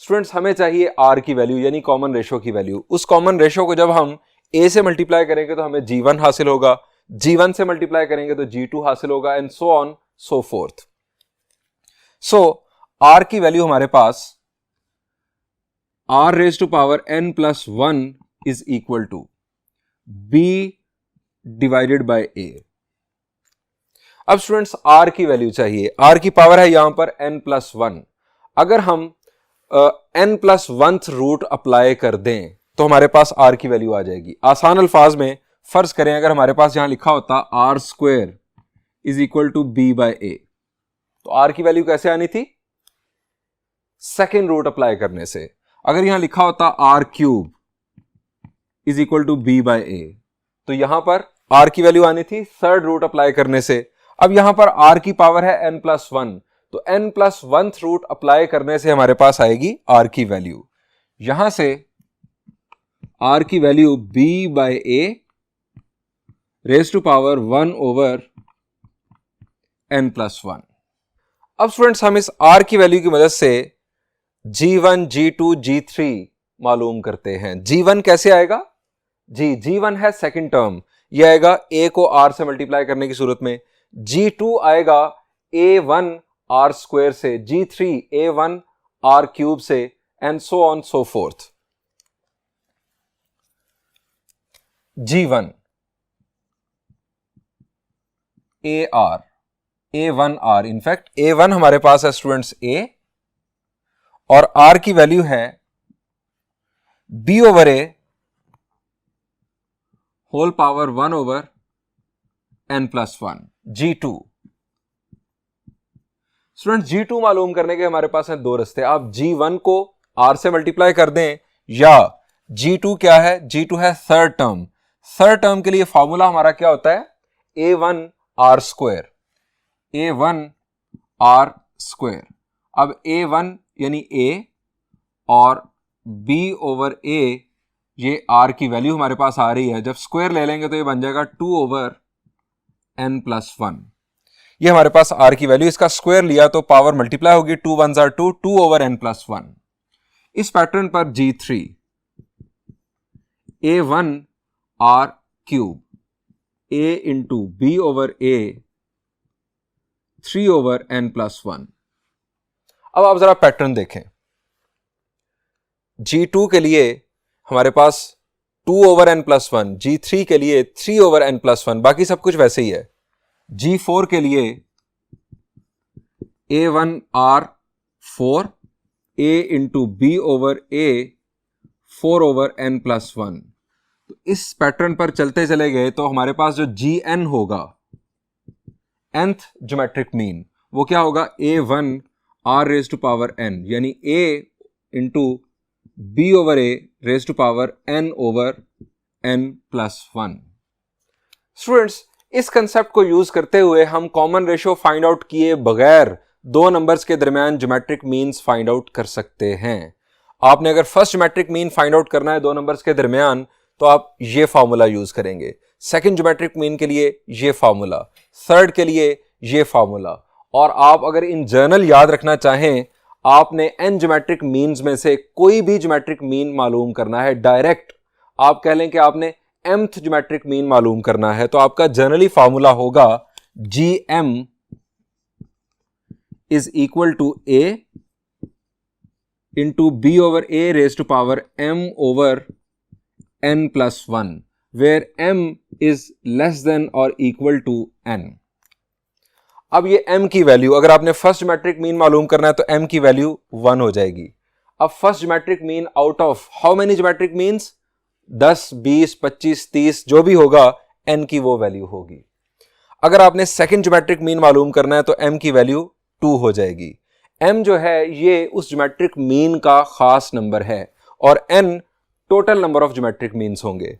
स्टूडेंट्स हमें चाहिए r की वैल्यू यानी कॉमन रेशो की वैल्यू. उस कॉमन रेशो को जब हम a से मल्टीप्लाई करेंगे तो हमें g1 हासिल होगा. G1 से मल्टीप्लाई करेंगे तो G2 हासिल होगा and so on so forth. So R की वैल्यू हमारे पास R raise to power n plus 1 is equal to B divided by A। अब स्टूडेंट्स R की वैल्यू चाहिए, R की पावर है यहां पर n प्लस 1। अगर हम n plus 1th root apply कर दें तो हमारे पास R की वैल्यू आ जाएगी। आसान अल्फाज में फर्ज करें अगर हमारे पास यहां लिखा होता R square is equal to B by A, तो R की वैल्यू कैसे आनी थी? सेकेंड रूट अप्लाई करने से। अगर यहां लिखा होता R cube is equal to B by A, तो यहां पर R की वैल्यू आनी थी थर्ड रूट अप्लाई करने से। अब यहां पर R की पावर है n प्लस 1, तो n plus 1th root apply करने से हमारे पास आएगी R की वैल्यू। यहां से R की value B by A raise to power 1 over n plus 1। अब स्टूडेंट्स हम इस R की वैल्यू की मदद से G1, G2, G3 मालूम करते हैं। G1 कैसे आएगा? G1 है सेकंड टर्म, यह आएगा A को R से मल्टीप्लाई करने की सूरत में। G2 आएगा A1 R स्क्वायर से, G3 A1 R क्यूब से and so on so forth. G1 AR A1 R, in fact A1 हमारे पास है स्टूडेंट्स A और R की वैल्यू है B over A whole power 1 over n plus 1। G2 student G2 मालूम करने के हमारे पास हैं दो रास्ते। आप G1 को R से मल्टीप्लाई कर दें या G2 क्या है? G2 है थर्ड टर्म। थर्ड टर्म के लिए फॉर्मूला हमारा क्या होता है? A1 R square, A1 R square. अब A1 यानी A और B ओवर A, ये R की वैल्यू हमारे पास आ रही है। जब स्क्वायर ले लेंगे तो ये बन जाएगा 2 ओवर n प्लस 1। ये हमारे पास R की वैल्यू, इसका स्क्वायर लिया तो पावर मल्टीप्लाई होगी, 2 1s are 2, 2 over n plus 1। इस पैटर्न पर G3 A1 R cube A into B over A 3 over n plus 1। अब आप जरा पैटर्न देखें। G2 के लिए हमारे पास 2 ओवर n प्लस 1, G3 के लिए 3 ओवर n प्लस 1, बाकी सब कुछ वैसे ही है। G4 के लिए A1 R 4 A into B over A 4 over n plus 1। तो इस पैटर्न पर चलते चले गए तो हमारे पास जो Gn होगा, nth ज्योमेट्रिक मीन, वो क्या होगा? A1 R raise to power n, यानी A into B over A raise to power n over n plus 1। Students, इस कंसेप्ट को यूज करते हुए हम कॉमन रेशियो फाइंड आउट किए बगैर दो नंबर्स के दरमियान ज्योमेट्रिक मीन्स फाइंड आउट कर सकते हैं। आपने अगर first geometric mean find out करना है दो नंबर्स के दरमियान तो आप ये फॉर्मूला यूज करेंगे, सेकंड ज्योमेट्रिक मीन के लिए ये फॉर्मूला, थर्ड के लिए ये फॉर्मूला। और आप अगर इन जर्नल याद रखना चाहें, आपने n ज्योमेट्रिक मीन्स में से कोई भी ज्योमेट्रिक मीन मालूम करना है, डायरेक्ट आप कह लें कि आपने mth ज्योमेट्रिक मीन मालूम करना है, तो आपका जनरली फॉर्मूला होगा Gm is equal to A into B over A raise to power m over n plus 1, where m is less than और इक्वल टू n। अब ये m की वैल्यू, अगर आपने फर्स्ट ज्योमेट्रिक मीन मालूम करना है तो m की वैल्यू 1 हो जाएगी। अब first geometric mean out of how many geometric means? 10, 20, 25, 30 जो भी होगा n की वो वैल्यू होगी। अगर आपने सेकंड ज्योमेट्रिक मीन मालूम करना है तो m की वैल्यू 2 हो जाएगी। m जो है ये उस ज्योमेट्रिक मीन का खास नंबर है और n total number of geometric means होंगे।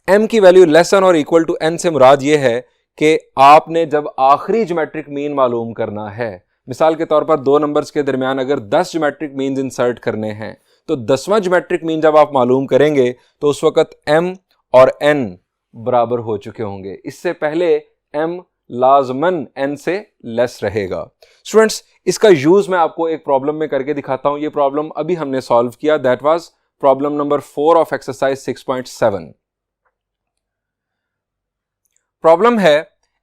m की वैल्यू लेस देन और इक्वल टू n से मुराद ये है कि आपने जब आखिरी ज्योमेट्रिक मीन मालूम करना है, मिसाल के तौर पर दो नंबर्स के दरमियान अगर 10 ज्योमेट्रिक मीन्स इंसर्ट करने हैं तो 10वां ज्योमेट्रिक मीन जब आप मालूम करेंगे तो उस वक्त m और n बराबर हो चुके होंगे। इससे पहले m लाजमन n से लेस रहेगा। स्टूडेंट्स, इसका यूज मैं आपको एक प्रॉब्लम में करके दिखाता हूं। यह प्रॉब्लम अभी हमने सॉल्व किया, that was problem number 4 of exercise 6.7। Problem है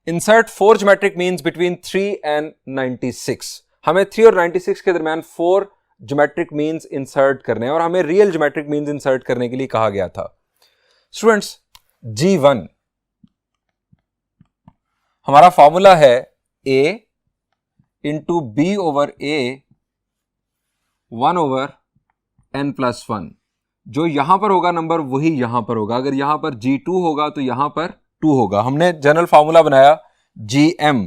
insert 4 geometric means between 3 and 96। हमें 3 और 96 के दरमियान 4 ज्योमेट्रिक मीन्स इंसर्ट करने हैं और हमें रियल ज्योमेट्रिक मीन्स इंसर्ट करने के लिए कहा गया था। स्टूडेंट्स, G1 हमारा फॉर्मूला है A into B over A 1 over n plus 1। जो यहां पर होगा नंबर वही यहां पर होगा। अगर यहां पर G2 होगा तो यहां पर 2 होगा। हमने जनरल फॉर्मूला बनाया GM,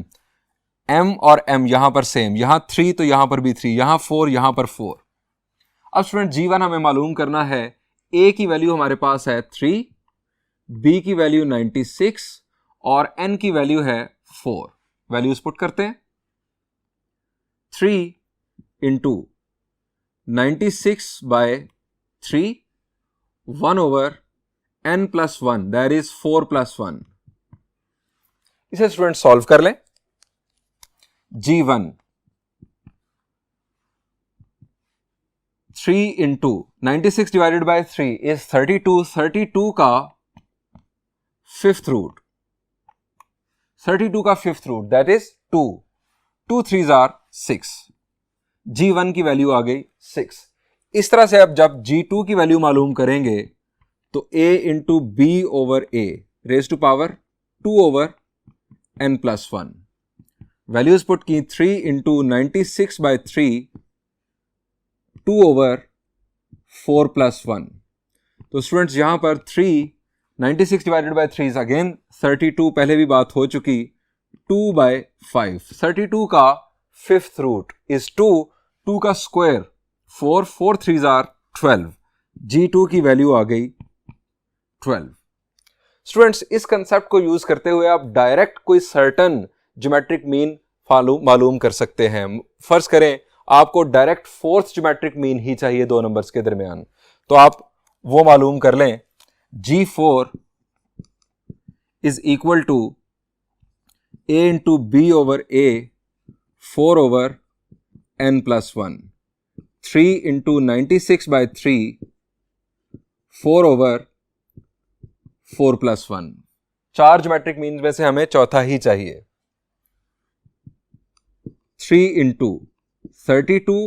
M और M यहां पर सेम, यहां 3 तो यहां पर भी 3, यहां 4, यहां पर 4। अब स्टूडेंट G1 हमें मालूम करना है। A की वैल्यू हमारे पास है 3, B की वैल्यू 96 और N की वैल्यू है 4। वैल्यूज पुट करते हैं। 3 into 96 by 3 1 over n plus 1 that is 4 plus 1। इसे स्टूडेंट सॉल्व कर लें। G1 3 into 96 divided by 3 is 32। 32 का फिफ्थ रूट, 32 का fifth root that is 2। 2 3s are 6। G1 की वैल्यू आ गई 6। इस तरह से अब जब G2 की वैल्यू मालूम करेंगे तो A into B over A raise to power 2 over n plus 1। Values put की 3 इंटू 96 बाय 3 2 ओवर 4 प्लस 1। तो स्टूडेंट्स यहां पर 3 96 डिवाइडेड बाय 3 इज अगेन 32, पहले भी बात हो चुकी, 2 बाय 5। 32 का फिफ्थ रूट इज 2, 2 का स्क्वायर 4, 4 3s आर 12। G2 की वैल्यू आ गई 12। स्टूडेंट्स, इस कंसेप्ट को यूज करते हुए आप डायरेक्ट कोई सर्टन ज्योमेट्रिक मीन मालूम कर सकते हैं। फर्ज करें आपको direct fourth geometric mean he चाहिए दो नंबर्स के दरमियान, तो आप वो मालूम कर लें। G4 is equal to A into B over A 4 over n plus 1। 3 into 96 by 3 4 over 4 plus 1। चार ज्योमेट्रिक मीन्स में से हमें चौथा ही चाहिए। 3 into 32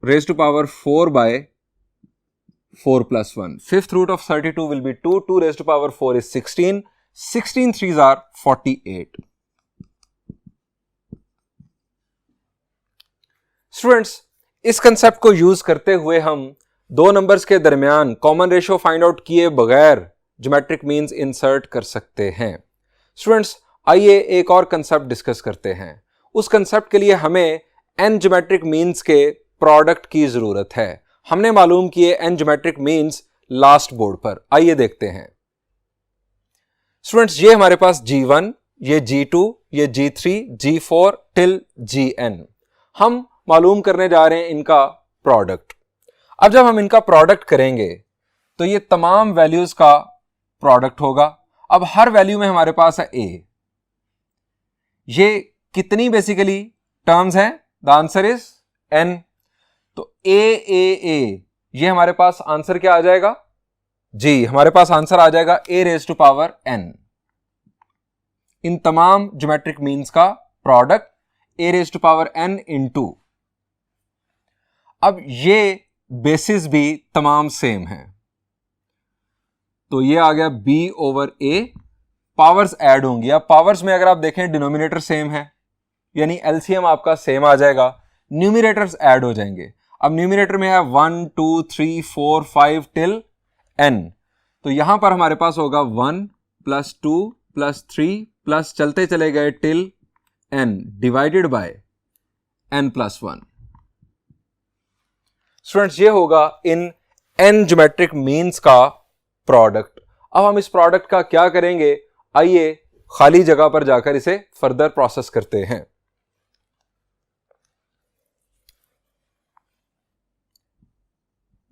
raise to power 4 by 4 plus 1। Fifth root of 32 will be 2, 2 raise to power 4 is 16, 16 3s are 48। Students, इस concept को use करते हुए हम दो नंबर्स के दरमियान कॉमन रेशियो फाइंड आउट किए बगैर ज्योमेट्रिक मीन्स इंसर्ट कर सकते हैं। स्टूडेंट्स, आइए एक और कंसेप्ट डिस्कस करते हैं। उस कंसेप्ट के लिए हमें n ज्योमेट्रिक मीन्स के प्रोडक्ट की जरूरत है। हमने मालूम किए n geometric means last board पर। आइए देखते हैं। स्टूडेंट्स, ये हमारे पास G1, ये G2, ये G3, G4 टिल Gn। हम मालूम करने जा रहे हैं इनका प्रोडक्ट। अब जब हम इनका प्रोडक्ट करेंगे तो ये तमाम वैल्यूज का प्रोडक्ट होगा। अब हर वैल्यू में हमारे पास है A। ये कितनी बेसिकली टर्म्स हैं? The answer is n। तो A ये हमारे पास आंसर क्या आ जाएगा? जी, हमारे पास आंसर आ जाएगा A raise to power n। इन तमाम ज्योमेट्रिक मीन्स का product A raise to power n into, अब ये बेसिस भी तमाम सेम है तो ये आ गया B over A। Powers add होंगी। अब पावर्स में अगर आप देखें डिनोमिनेटर सेम है, यानी एलसीएम आपका सेम आ जाएगा, न्यूमिनेटर्स ऐड हो जाएंगे। अब न्यूमिनेटर में है 1 2 3 4 5 टिल n, तो यहां पर हमारे पास होगा 1 प्लस 2 प्लस 3 प्लस चलते चले गए till n divided bye n plus 1। Students, ये होगा इन n ज्योमेट्रिक मीन्स का प्रोडक्ट। अब हम इस प्रोडक्ट का क्या करेंगे? आइए खाली जगह पर जाकर इसे फर्दर प्रोसेस करते हैं।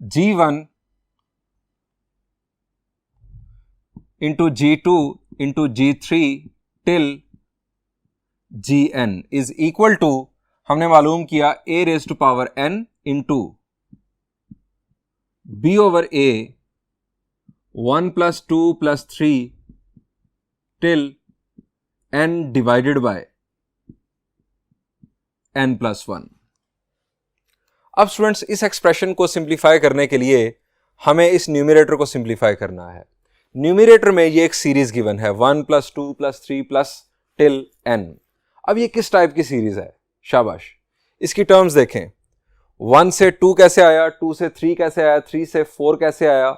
G1 into G2 into G3 till Gn is equal to, हमने मालूम किया A raise to power n into B over A 1 plus 2 plus 3 till n divided by n+1। अब स्टूडेंट्स इस एक्सप्रेशन को सिंप्लीफाई करने के लिए हमें इस न्यूमरेटर को सिंप्लीफाई करना है। न्यूमरेटर में ये एक सीरीज गिवन है 1 + 2 + 3 प्लस टिल n। अब ये किस टाइप की सीरीज है? शाबाश, इसकी टर्म्स देखें। 1 से 2 कैसे आया, 2 से 3 कैसे आया, 3 से 4 कैसे आया?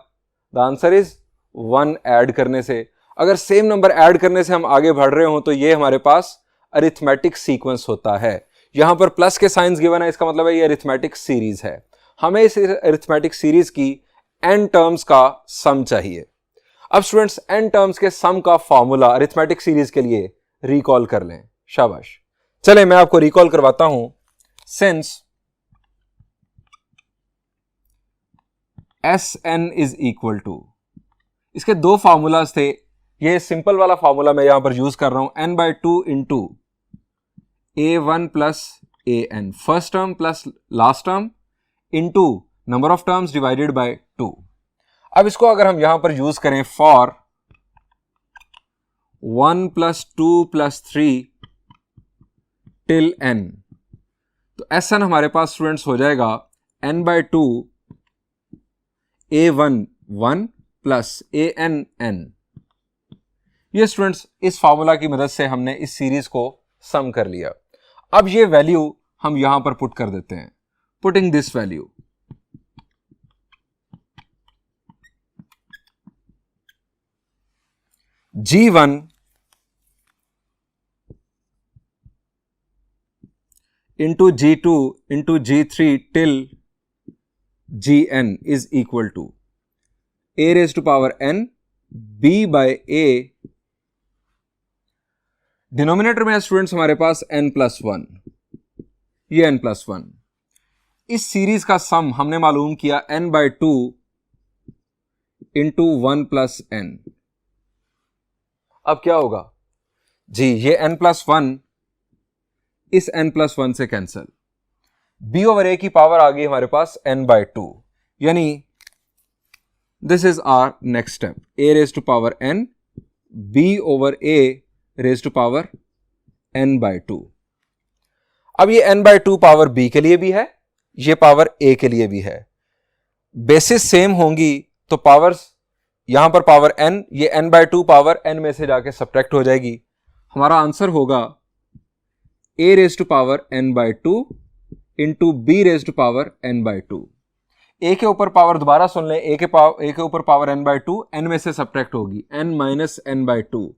द आंसर इज 1 ऐड करने से। अगर सेम नंबर ऐड करने से हम आगे बढ़ रहे हो तो ये हमारे पास अरिथमेटिक सीक्वेंस होता है। यहां पर प्लस के साइंस गिवन है, इसका मतलब है ये अरिथमेटिक सीरीज है। हमें इस अरिथमेटिक सीरीज की n टर्म्स का सम चाहिए। अब स्टूडेंट्स n टर्म्स के सम का फॉर्मूला अरिथमेटिक सीरीज के लिए रिकॉल कर लें। शाबाश, चले मैं आपको रिकॉल करवाता हूं। Since Sn is equal to, इसके दो फॉर्मूलाज थे। ये सिंपल वाला फॉर्मूला मैं यहां पर यूज कर रहा हूं, n/2 into a1 plus an, first term plus last term into number of terms divided by 2। अब इसको अगर हम यहां पर यूज करें फॉर 1 + 2 + 3 टिल n, तो Sn हमारे पास स्टूडेंट्स हो जाएगा n/2 a1 1 plus an n। ये स्टूडेंट्स इस फॉर्मूला की मदद से हमने इस सीरीज को सम कर लिया। अब ये वैल्यू हम यहां पर पुट कर देते हैं। Putting this value, G1 into G2 into G3 till Gn is equal to a⁻n b/a। Denominator में स्टूडेंट्स हमारे पास n+1, ये n+1। इस सीरीज का सम हमने मालूम किया n/2 इंटू 1 + n। अब क्या होगा जी, ये n+1 इस n+1 से कैंसिल, b/a की पावर आ गई हमारे पास n/2, यानी this is our next step, a⁻n b/a⁻n/2। अब ये n/2 पावर b के लिए भी है, ये पावर a के लिए भी है। बेसिस सेम होंगी तो पावर्स, यहां पर पावर n, ये n/2 पावर n में से जाके सब्ट्रैक्ट हो जाएगी। हमारा आंसर होगा a⁻n/2 इंटू b⁻n/2। a के ऊपर पावर दोबारा सुन लें, a के ऊपर पावर n/2 n में से सब्ट्रैक्ट होगी, n - n/2,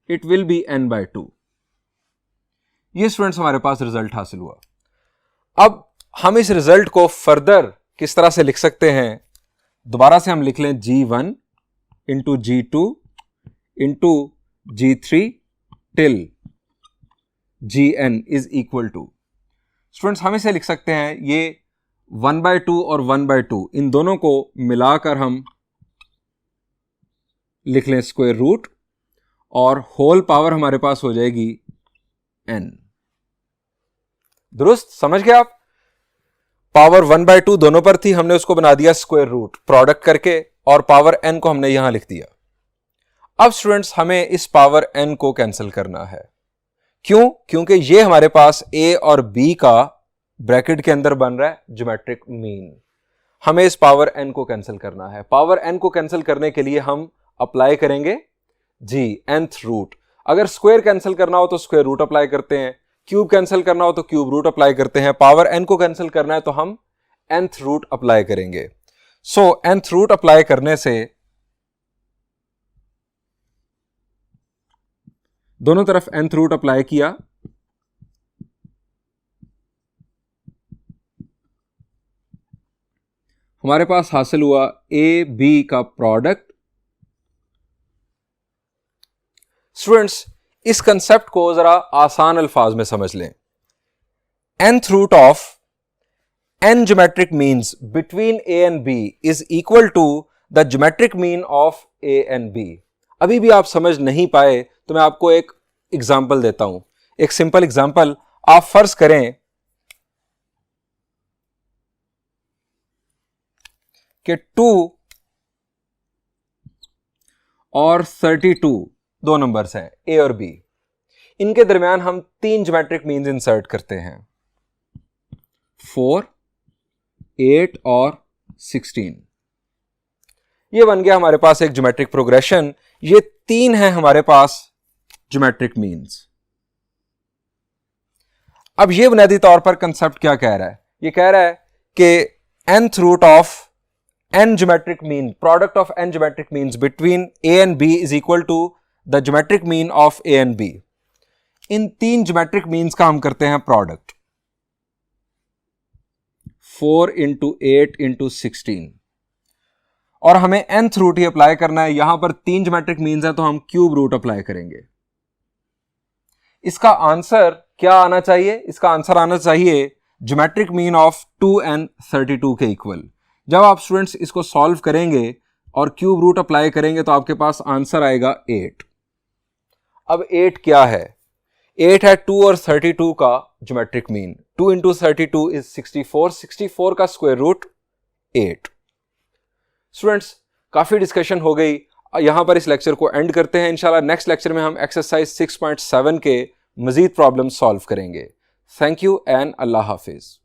it will be n/2। ये स्टूडेंट्स हमारे पास रिजल्ट हासिल हुआ। अब हम इस रिजल्ट को फर्दर किस तरह से लिख सकते हैं? दोबारा से हम लिख लें G1 into G2 into G3 till Gn is equal to, students हम इसे लिख सकते हैं, ये 1/2 और 1/2 इन दोनों को मिलाकर हम लिख लें स्क्वायर रूट, और होल पावर हमारे पास हो जाएगी n। दुरुस्त समझ गए आप? पावर 1/2 दोनों पर थी, हमने उसको बना दिया स्क्वायर रूट प्रोडक्ट करके, और पावर n को हमने यहां लिख दिया। अब स्टूडेंट्स हमें इस पावर n को कैंसिल करना है। क्यों? क्योंकि ये हमारे पास a और b का ब्रैकेट के अंदर बन रहा है ज्योमेट्रिक मीन। हमें इस पावर n को कैंसिल करना है। पावर n को कैंसिल करने के लिए हम अप्लाई करेंगे जी nth रूट। अगर स्क्वायर कैंसिल करना हो तो स्क्वायर रूट अप्लाई करते हैं, क्यूब कैंसिल करना हो तो क्यूब रूट अप्लाई करते हैं। पावर n को कैंसिल करना है तो हम nth रूट अप्लाई करेंगे। सो nth रूट अप्लाई करने से दोनों तरफ nth रूट अप्लाई किया, हमारे पास हासिल हुआ a b का प्रोडक्ट। स्टूडेंट्स इस कंसेप्ट को जरा आसान अल्फाज में समझ लें। nth root of n geometric means between a and b is equal to the geometric mean of a and b। अभी भी आप समझ नहीं पाए तो मैं आपको एक एग्जाम्पल देता हूं, एक सिंपल एग्जाम्पल। आप फर्ज करें कि 2 और 32 दो नंबर्स हैं, a और b। इनके दरमियान हम 3 ज्योमेट्रिक मीन्स इंसर्ट करते हैं, 4, 8 और 16। ये बन गया हमारे पास एक ज्योमेट्रिक प्रोग्रेशन। ये 3 है हमारे पास ज्योमेट्रिक मीन्स। अब ये बुनियादी तौर पर कंसेप्ट क्या कह रहा है? ये कह रहा है कि nth root of n geometric mean, product of n geometric means between a and b is equal to the geometric mean of a and b। इन 3 ज्योमेट्रिक मीन्स का हम करते हैं प्रोडक्ट, 4 into 8 into 16, और हमें nth रूट ही apply करना है। यहां पर 3 ज्योमेट्रिक मीन्स है तो हम क्यूब रूट अप्लाई करेंगे। इसका आंसर क्या आना चाहिए? इसका आंसर आना चाहिए ज्योमेट्रिक मीन ऑफ 2 and 32 के इक्वल। जब आप स्टूडेंट्स इसको सॉल्व करेंगे और क्यूब रूट अप्लाई करेंगे तो आपके पास आंसर आएगा 8। अब 8 क्या है? 8 है 2 और 32 का ज्योमेट्रिक मीन। 2 into 32 इज 64, 64 का स्क्वायर रूट 8। स्टूडेंट्स, काफी डिस्कशन हो गई, यहां पर इस लेक्चर को एंड करते हैं। इंशाल्लाह नेक्स्ट लेक्चर में हम एक्सरसाइज 6.7 के मजीद प्रॉब्लम सॉल्व करेंगे। Thank you and Allah Hafiz.